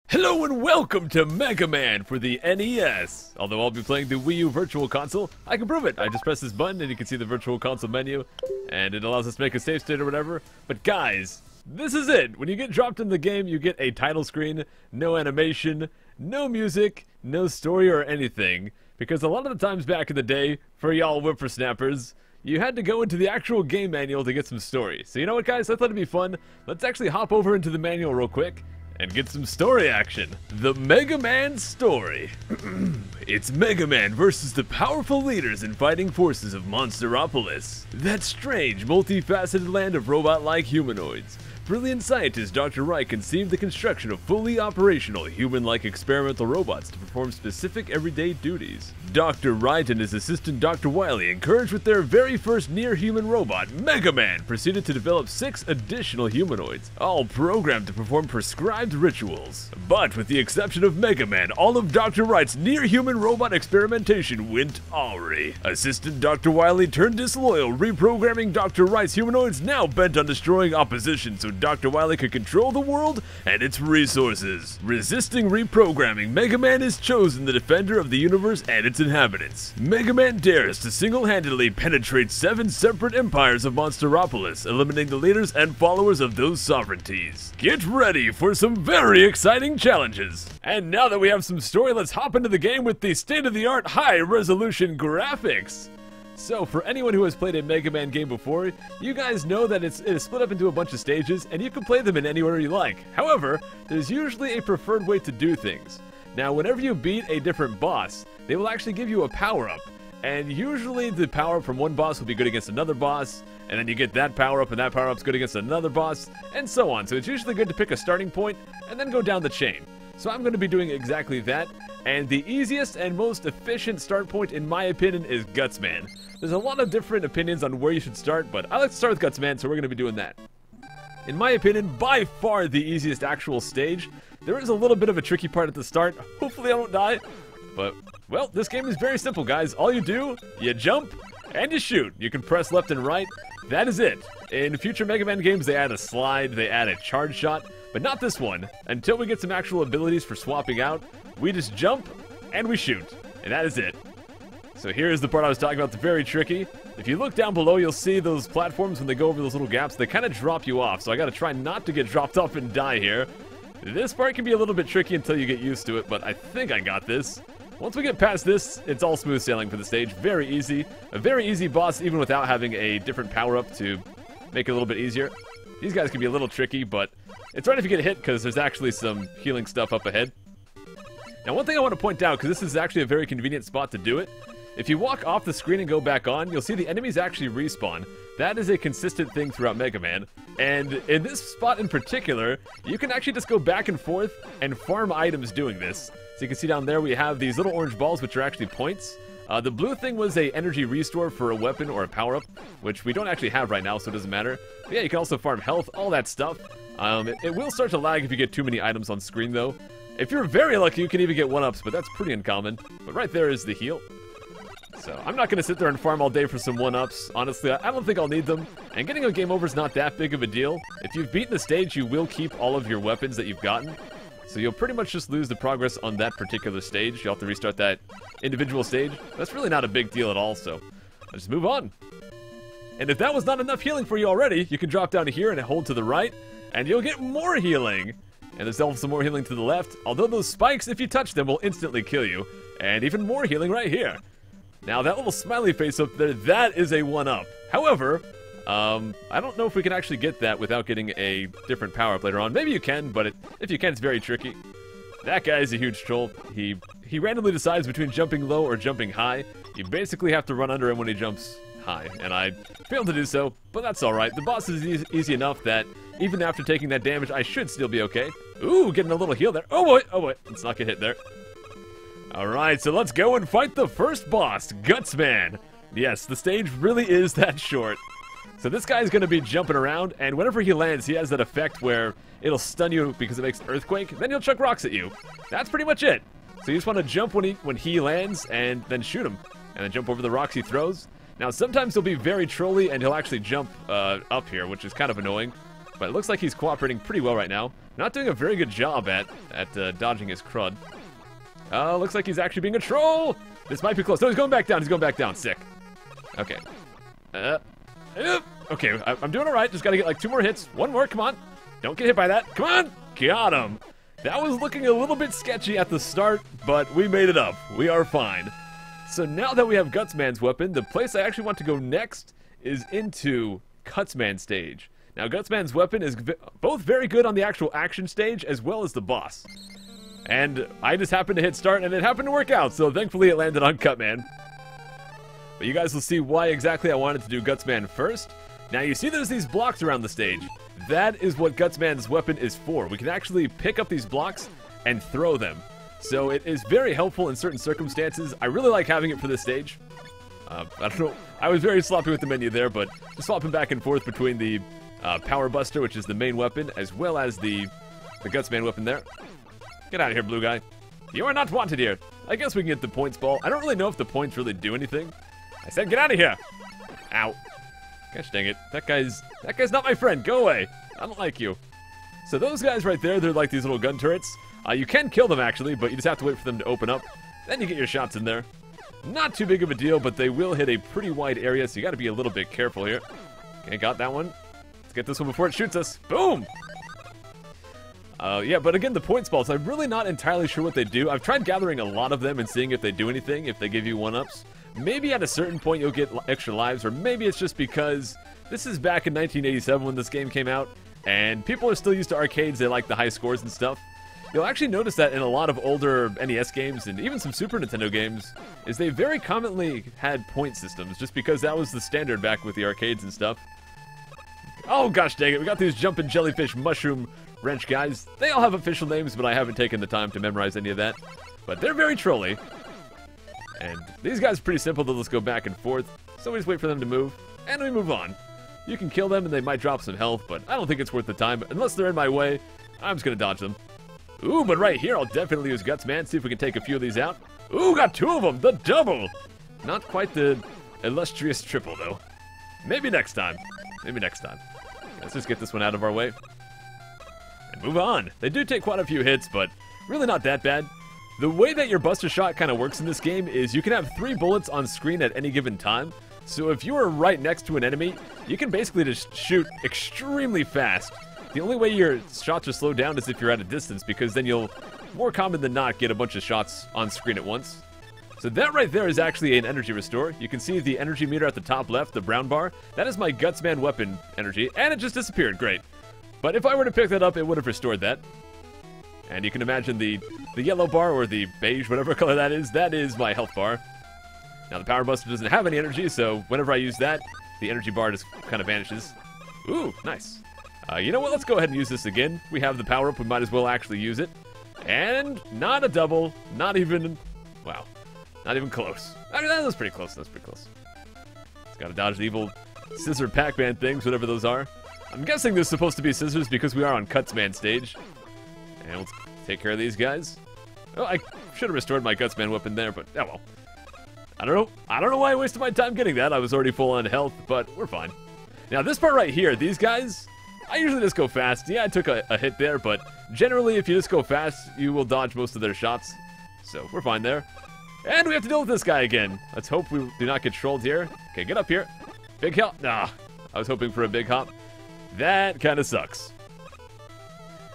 Hello and welcome to Mega Man for the NES. Although I'll be playing the Wii U Virtual Console, I can prove it. I just press this button and you can see the Virtual Console menu, and it allows us to make a save state or whatever. But guys, this is it. When you get dropped in the game, you get a title screen, no animation, no music, no story or anything. Because a lot of the times back in the day, for y'all whippersnappers, you had to go into the actual game manual to get some story. So you know what, guys? I thought it'd be fun. Let's actually hop over into the manual real quick and get some story action. The Mega Man story. It's Mega Man versus the powerful leaders and fighting forces of Monsteropolis, that strange, multifaceted land of robot-like humanoids. Brilliant scientist Dr. Wright conceived the construction of fully operational human-like experimental robots to perform specific everyday duties. Dr. Wright and his assistant Dr. Wily, encouraged with their very first near-human robot, Mega Man, proceeded to develop 6 additional humanoids, all programmed to perform prescribed rituals. But with the exception of Mega Man, all of Dr. Wright's near-human robot experimentation went awry. Assistant Dr. Wily turned disloyal, reprogramming Dr. Wright's humanoids, now bent on destroying opposition so Dr. Wily could control the world and its resources. Resisting reprogramming, Mega Man is chosen the defender of the universe and its inhabitants. Mega Man dares to single-handedly penetrate 7 separate empires of Monsteropolis, eliminating the leaders and followers of those sovereignties. Get ready for some very exciting challenges. And now that we have some story, let's hop into the game with the state-of-the-art high-resolution graphics. So, for anyone who has played a Mega Man game before, you guys know that it is split up into a bunch of stages, and you can play them in any order you like. However, there's usually a preferred way to do things. Now, whenever you beat a different boss, they will actually give you a power-up. And usually the power-up from one boss will be good against another boss, and then you get that power-up, and that power-up's good against another boss, and so on. So it's usually good to pick a starting point, and then go down the chain. So I'm going to be doing exactly that, and the easiest and most efficient start point, in my opinion, is Gutsman. There's a lot of different opinions on where you should start, but I like to start with Gutsman, so we're going to be doing that. In my opinion, by far the easiest actual stage. There is a little bit of a tricky part at the start. Hopefully I don't die. But, well, this game is very simple, guys. All you do, you jump, and you shoot. You can press left and right. That is it. In future Mega Man games, they add a slide, they add a charge shot, but not this one. Until we get some actual abilities for swapping out, we just jump, and we shoot. And that is it. So here's the part I was talking about, the very tricky. If you look down below, you'll see those platforms when they go over those little gaps, they kind of drop you off. So I gotta try not to get dropped off and die here. This part can be a little bit tricky until you get used to it, but I think I got this. Once we get past this, it's all smooth sailing for the stage. Very easy. A very easy boss, even without having a different power-up to make it a little bit easier. These guys can be a little tricky, but it's right if you get hit, because there's actually some healing stuff up ahead. Now, one thing I want to point out, because this is actually a very convenient spot to do it, if you walk off the screen and go back on, you'll see the enemies actually respawn. That is a consistent thing throughout Mega Man. And in this spot in particular, you can actually just go back and forth and farm items doing this. So you can see down there we have these little orange balls, which are actually points. The blue thing was a energy restore for a weapon or a power-up, which we don't actually have right now, so it doesn't matter. But yeah, you can also farm health, all that stuff. It will start to lag if you get too many items on screen, though. If you're very lucky, you can even get 1-ups, but that's pretty uncommon. But right there is the heal. So, I'm not going to sit there and farm all day for some 1-ups. Honestly, I don't think I'll need them. And getting a game over is not that big of a deal. If you've beaten the stage, you will keep all of your weapons that you've gotten. So you'll pretty much just lose the progress on that particular stage. You'll have to restart that individual stage. That's really not a big deal at all, so let's just move on. And if that was not enough healing for you already, you can drop down to here and hold to the right, and you'll get more healing. And there's also some more healing to the left, although those spikes, if you touch them, will instantly kill you. And even more healing right here. Now, that little smiley face up there, that is a 1-up. However, I don't know if we can actually get that without getting a different power-up later on. Maybe you can, but if you can, it's very tricky. That guy is a huge troll. He randomly decides between jumping low or jumping high. You basically have to run under him when he jumps high, and I failed to do so, but that's alright. The boss is easy enough that even after taking that damage, I should still be okay. Ooh, getting a little heal there. Oh boy, let's not get hit there. Alright, so let's go and fight the first boss, Gutsman. Yes, the stage really is that short. So this guy's going to be jumping around, and whenever he lands, he has that effect where it'll stun you because it makes an earthquake, then he'll chuck rocks at you. That's pretty much it. So you just want to jump when he lands, and then shoot him. And then jump over the rocks he throws. Now, sometimes he'll be very trolly, and he'll actually jump up here, which is kind of annoying. But it looks like he's cooperating pretty well right now. Not doing a very good job at dodging his crud. Looks like he's actually being a troll. This might be close. No, he's going back down. He's going back down. Sick. Okay. Okay, I'm doing all right. Just got to get like 2 more hits. 1 more. Come on. Don't get hit by that. Come on. Got him. That was looking a little bit sketchy at the start, but we made it up. We are fine. So now that we have Gutsman's weapon, the place I actually want to go next is into Gutsman's stage. Now, Gutsman's weapon is both very good on the actual action stage as well as the boss. And I just happened to hit start, and it happened to work out, so thankfully it landed on Cutman. But you guys will see why exactly I wanted to do Gutsman first. Now, you see there's these blocks around the stage. That is what Gutsman's weapon is for. We can actually pick up these blocks and throw them. So it is very helpful in certain circumstances. I really like having it for this stage. I don't know. I was very sloppy with the menu there, but just swapping back and forth between the Power Buster, which is the main weapon, as well as the Gutsman weapon there. Get out of here, blue guy. You are not wanted here. I guess we can get the points ball. I don't really know if the points really do anything. I said get out of here. Ow. Gosh dang it. That guy's not my friend. Go away. I don't like you. So those guys right there, they're like these little gun turrets. You can kill them actually, but you just have to wait for them to open up. Then you get your shots in there. Not too big of a deal, but they will hit a pretty wide area, so you got to be a little bit careful here. Okay, got that one. Let's get this one before it shoots us. Boom! Yeah, but again, the points balls, I'm really not entirely sure what they do. I've tried gathering a lot of them and seeing if they do anything, if they give you 1-ups. Maybe at a certain point you'll get extra lives, or maybe it's just because this is back in 1987 when this game came out, and people are still used to arcades, they like the high scores and stuff. You'll actually notice that in a lot of older NES games, and even some Super Nintendo games, is they very commonly had point systems, just because that was the standard back with the arcades and stuff. Oh gosh dang it, we got these jumping jellyfish mushroom wrench guys. They all have official names, but I haven't taken the time to memorize any of that. But they're very trolly. And these guys are pretty simple, they'll just go back and forth. So we just wait for them to move, and we move on. You can kill them and they might drop some health, but I don't think it's worth the time. Unless they're in my way, I'm just gonna dodge them. Ooh, but right here, I'll definitely use Gutsman, see if we can take a few of these out. Ooh, got 2 of them, the double! Not quite the illustrious triple, though. Maybe next time. Maybe next time. Let's just get this one out of our way. And move on. They do take quite a few hits, but really not that bad. The way that your Buster Shot kind of works in this game is you can have 3 bullets on screen at any given time. So if you are right next to an enemy, you can basically just shoot extremely fast. The only way your shots are slowed down is if you're at a distance, because then you'll, more common than not, get a bunch of shots on screen at once. So that right there is actually an energy restore. You can see the energy meter at the top left, the brown bar. That is my Gutsman weapon energy, and it just disappeared. Great. But if I were to pick that up, it would have restored that. And you can imagine the yellow bar, or the beige, whatever color that is my health bar. Now the Power Buster doesn't have any energy, so whenever I use that, the energy bar just kind of vanishes. Ooh, nice. You know what, let's go ahead and use this again. We have the power-up, we might as well actually use it. And not a double, not even, wow, not even close. I mean, that was pretty close, Just gotta dodge the evil scissor Pac-Man things, whatever those are. I'm guessing this is supposed to be scissors because we are on Gutsman stage. And let's take care of these guys. Oh, I should have restored my Gutsman weapon there, but oh well. I don't know why I wasted my time getting that. I was already full on health, but we're fine. Now this part right here, these guys, I usually just go fast. Yeah, I took a hit there, but generally if you just go fast, you will dodge most of their shots. So we're fine there. And we have to deal with this guy again. Let's hope we do not get trolled here. Okay, get up here. Big hop. Nah, I was hoping for a big hop. That kind of sucks.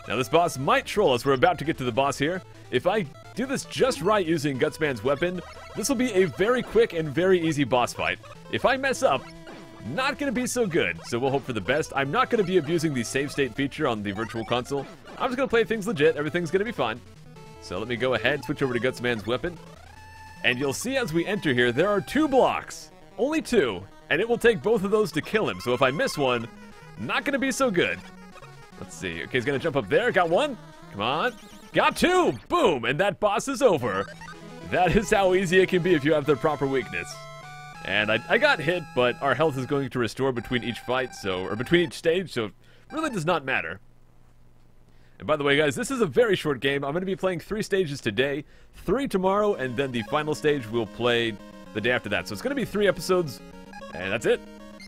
Now this boss might troll us. We're about to get to the boss here. If I do this just right using Gutsman's weapon, this will be a very quick and very easy boss fight. If I mess up, not going to be so good, so we'll hope for the best. I'm not going to be abusing the save state feature on the Virtual Console. I'm just going to play things legit. Everything's going to be fine. So let me go ahead, switch over to Gutsman's weapon. And you'll see as we enter here, there are 2 blocks. Only 2. And it will take both of those to kill him. So if I miss one, not going to be so good. Let's see. Okay, he's going to jump up there. Got 1. Come on. Got 2. Boom. And that boss is over. That is how easy it can be if you have the proper weakness. And I got hit, but our health is going to restore between each fight, or between each stage, so it really does not matter. And by the way, guys, this is a very short game. I'm going to be playing 3 stages today, 3 tomorrow, and then the final stage we'll play the day after that. So it's going to be 3 episodes, and that's it.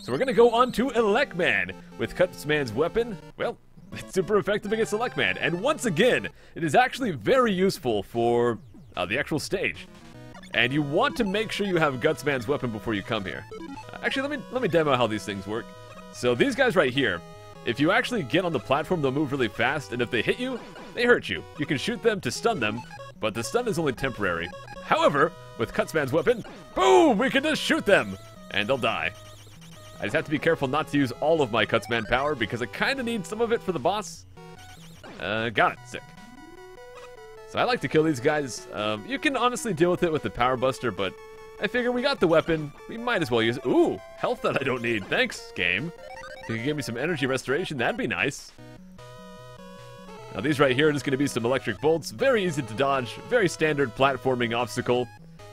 So we're gonna go on to Elec Man with Cutsman's weapon. Well, it's super effective against Elec Man, and once again, it is actually very useful for the actual stage. And you want to make sure you have Gutsman's weapon before you come here. Actually, let me demo how these things work. So these guys right here, if you actually get on the platform, they'll move really fast, and if they hit you, they hurt you. You can shoot them to stun them, but the stun is only temporary. However, with Cutsman's weapon, boom, we can just shoot them, and they'll die. I just have to be careful not to use all of my Cutsman power, because I kind of need some of it for the boss. Got it, sick. So I like to kill these guys. You can honestly deal with it with the Power Buster, but I figure we got the weapon, we might as well use it. Ooh, health that I don't need. Thanks, game. If you could give me some energy restoration, that'd be nice. Now these right here are just going to be some electric bolts. Very easy to dodge. Very standard platforming obstacle.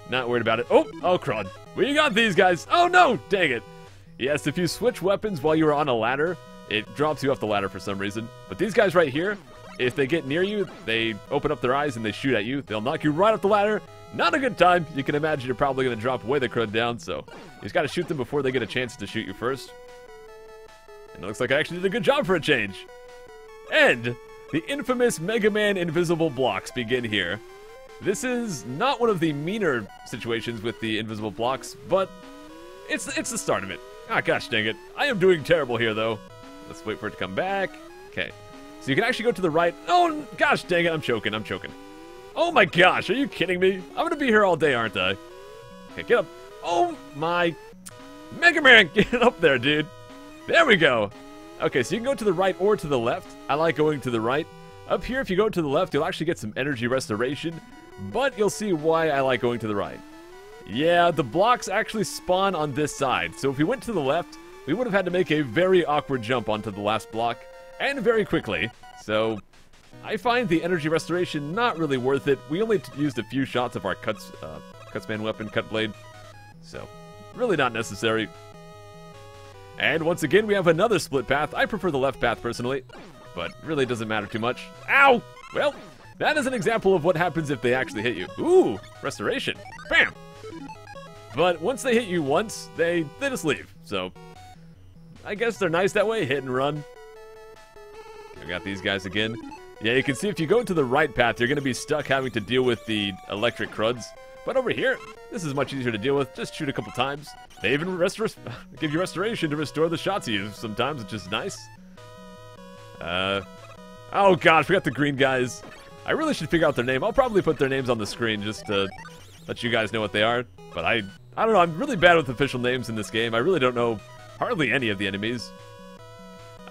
Not worried about it. Oh, crud. We got these guys. Oh no, dang it. Yes, if you switch weapons while you are on a ladder, it drops you off the ladder for some reason. But these guys right here, if they get near you, they open up their eyes and they shoot at you. They'll knock you right off the ladder. Not a good time. You can imagine you're probably going to drop way the crud down, so you just got to shoot them before they get a chance to shoot you first. And it looks like I actually did a good job for a change. And the infamous Mega Man invisible blocks begin here. This is not one of the meaner situations with the invisible blocks, but it's the start of it. Ah, gosh dang it. I am doing terrible here, though. Let's wait for it to come back. Okay. So you can actually go to the right. Oh, gosh dang it. I'm choking. Oh my gosh. Are you kidding me? I'm going to be here all day, aren't I? Okay, get up. Oh my. Mega Man, get up there, dude. There we go. Okay, so you can go to the right or to the left. I like going to the right. Up here, if you go to the left, you'll actually get some energy restoration, but you'll see why I like going to the right. Yeah, the blocks actually spawn on this side, so if we went to the left, we would have had to make a very awkward jump onto the last block, and very quickly. So I find the energy restoration not really worth it. We only used a few shots of our Cutsman weapon, Cut Blade, so really not necessary. And once again, we have another split path. I prefer the left path personally, but really doesn't matter too much. Ow! Well, that is an example of what happens if they actually hit you. Ooh, restoration. Bam! But once they hit you once, they just leave. So I guess they're nice that way, hit and run. We got these guys again. Yeah, you can see if you go to the right path, you're going to be stuck having to deal with the electric cruds. But over here, this is much easier to deal with. Just shoot a couple times. They even give you restoration to restore the shots you use sometimes, which is nice. Oh gosh, we got the green guys. I really should figure out their name. I'll probably put their names on the screen just to let you guys know what they are. But I don't know, I'm really bad with official names in this game. I really don't know hardly any of the enemies.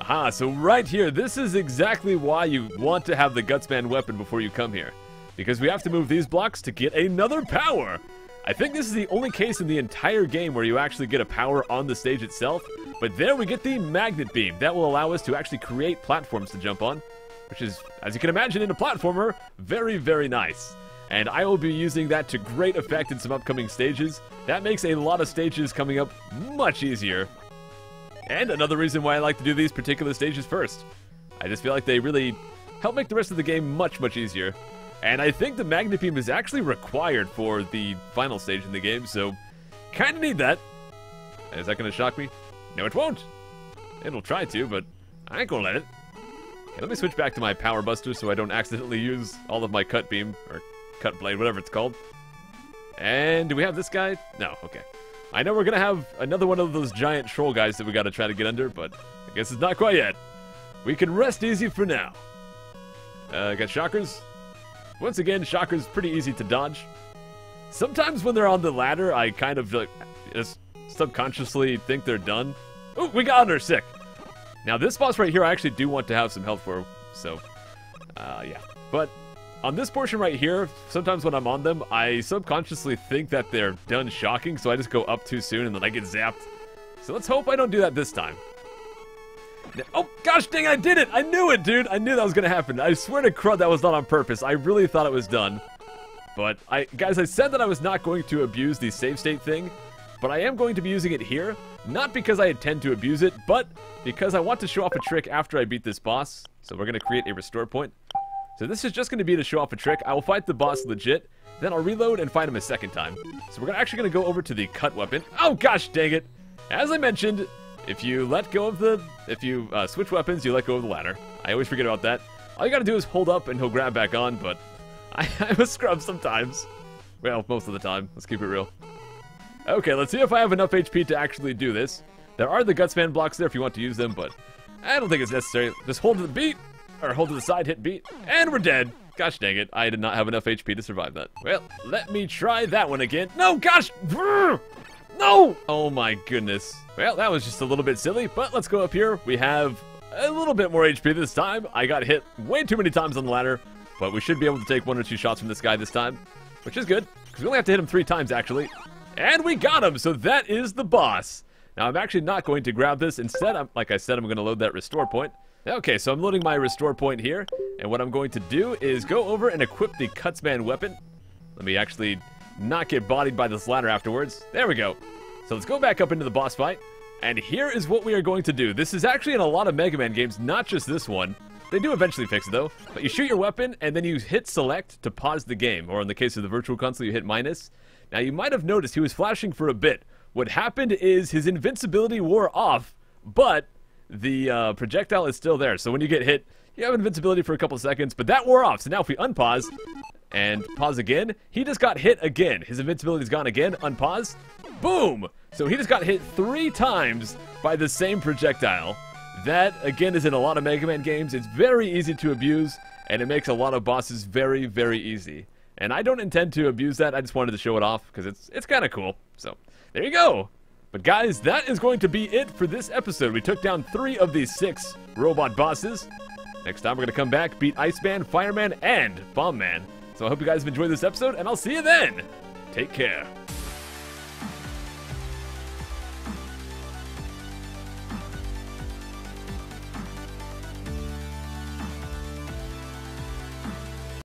Aha, so right here, this is exactly why you want to have the Gutsman weapon before you come here. Because we have to move these blocks to get another power. I think this is the only case in the entire game where you actually get a power on the stage itself. But there we get the magnet beam. That will allow us to actually create platforms to jump on. Which is, as you can imagine in a platformer, very, very nice. And I will be using that to great effect in some upcoming stages. That makes a lot of stages coming up much easier. And another reason why I like to do these particular stages first. I just feel like they really help make the rest of the game much, much easier. And I think the magnet beam is actually required for the final stage in the game, so kind of need that. Is that going to shock me? No, it won't. It'll try to, but I ain't going to let it. Okay, let me switch back to my Power Buster so I don't accidentally use all of my Cut Beam, or Cut Blade, whatever it's called. And do we have this guy? No, okay. I know we're going to have another one of those giant troll guys that we got to try to get under, but I guess it's not quite yet. We can rest easy for now. Got shockers. Once again, shockers pretty easy to dodge. Sometimes when they're on the ladder, I kind of like just subconsciously think they're done. Oh, we got under, sick. Now this boss right here, I actually do want to have some health for, so yeah. But on this portion right here, sometimes when I'm on them, I subconsciously think that they're done shocking, so I just go up too soon and then I get zapped. So let's hope I don't do that this time. Oh, gosh dang, I did it! I knew it, dude! I knew that was gonna happen. I swear to crud that was not on purpose. I really thought it was done. But, guys, I said that I was not going to abuse the save state thing, but I am going to be using it here. Not because I intend to abuse it, but because I want to show off a trick after I beat this boss. So we're gonna create a restore point. So this is just gonna be to show off a trick. I will fight the boss legit, then I'll reload and fight him a second time. So we're actually gonna go over to the cut weapon. Oh, gosh dang it! As I mentioned, if you let go of the, if you switch weapons, you let go of the ladder. I always forget about that. All you gotta do is hold up and he'll grab back on, but I'm a scrub sometimes. Well, most of the time. Let's keep it real. Okay, let's see if I have enough HP to actually do this. There are the Gutsman blocks there if you want to use them, but I don't think it's necessary. Just hold to the beat, or hold to the side, hit beat, and we're dead. Gosh dang it, I did not have enough HP to survive that. Well, let me try that one again. No, gosh! No! Oh my goodness. Well, that was just a little bit silly, but let's go up here. We have a little bit more HP this time. I got hit way too many times on the ladder, but we should be able to take 1 or 2 shots from this guy this time, which is good, because we only have to hit him 3 times, actually. And we got him, so that is the boss. Now, I'm actually not going to grab this. Instead, like I said, I'm going to load that restore point. Okay, so I'm loading my restore point here, and what I'm going to do is go over and equip the Gutsman weapon. Let me actually not get bodied by this ladder afterwards. There we go. So let's go back up into the boss fight, and here is what we are going to do. This is actually in a lot of Mega Man games, not just this one. They do eventually fix it, though. But you shoot your weapon, and then you hit select to pause the game, or in the case of the Virtual Console, you hit minus. Now, you might have noticed he was flashing for a bit. What happened is his invincibility wore off, but the projectile is still there. So when you get hit, you have invincibility for a couple seconds, but that wore off. So now if we unpause and pause again, he just got hit again. His invincibility's gone again. Unpause. Boom! So he just got hit 3 times by the same projectile. That, again, is in a lot of Mega Man games. It's very easy to abuse, and it makes a lot of bosses very, very easy. And I don't intend to abuse that. I just wanted to show it off because it's kind of cool. So there you go. But guys, that is going to be it for this episode. We took down 3 of these 6 robot bosses. Next time we're going to come back, beat Iceman, Fireman, and Bomb Man. So I hope you guys have enjoyed this episode, and I'll see you then. Take care.